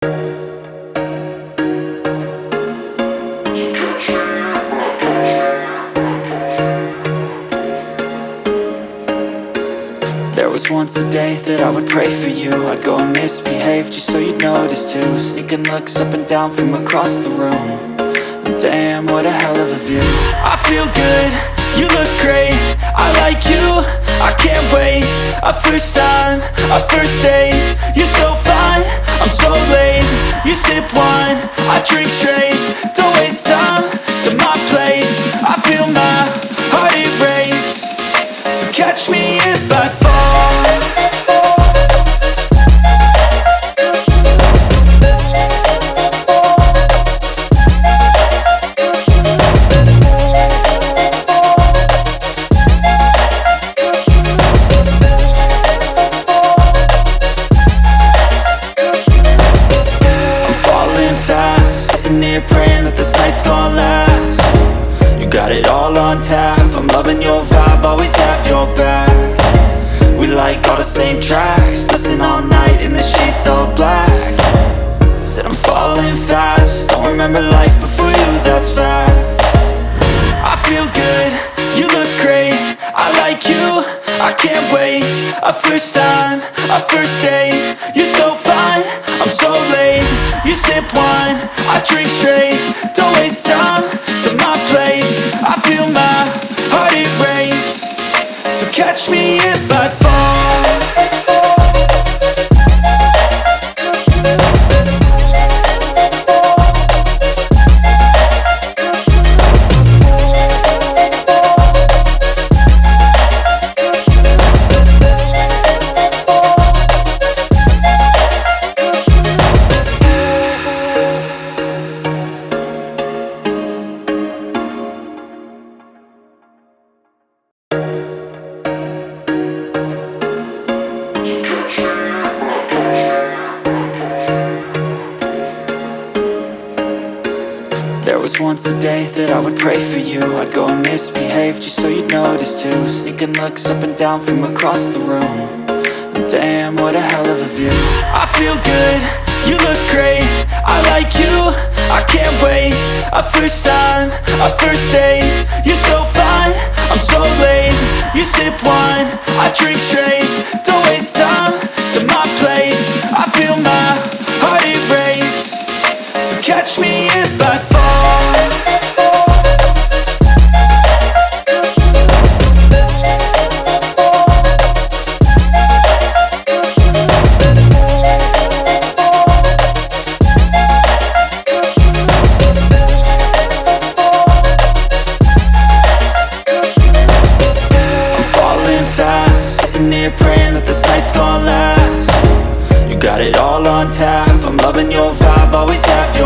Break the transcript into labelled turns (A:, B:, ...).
A: There was once a day that I would pray for you. I'd go and misbehave just so you'd notice too. Sneaking looks up and down from across the room. And damn, what a hell of a view. I feel good, you look great, I like you, I can't wait. A first time, a first date. You're so fine, I'm so late. You sip wine, I drink straight. Don't waste time to my place. I feel my heart erase. So catch me if I fall. I'm falling fast, sitting here praying that this night's gonna last. You got it all on tap, I'm loving your vibe, always have your back. We like all the same tracks, listen all night in the sheets all black. Said I'm falling fast, don't remember life before you, that's fact. I feel good, you look great, I like you, I can't wait. A first time, a first date. You're so fine, I'm so late. You sip wine, I drink straight. Don't waste time to my place. I feel my heart erase. So catch me if I fall. There was once a day that I would pray for you. I'd go and misbehave just so you'd notice too. Sneaking looks up and down from across the room. And damn, what a hell of a view. I feel good, you look great, I like you, I can't wait. A first time, a first date. You're so fine, I'm so late. You sip wine, I drink straight. Don't waste time to my place. I feel my heart erase. So catch me if I fall. I'm falling fast, sitting here praying that this night's gonna last. You got it all on tap, I'm loving your vibe, always have your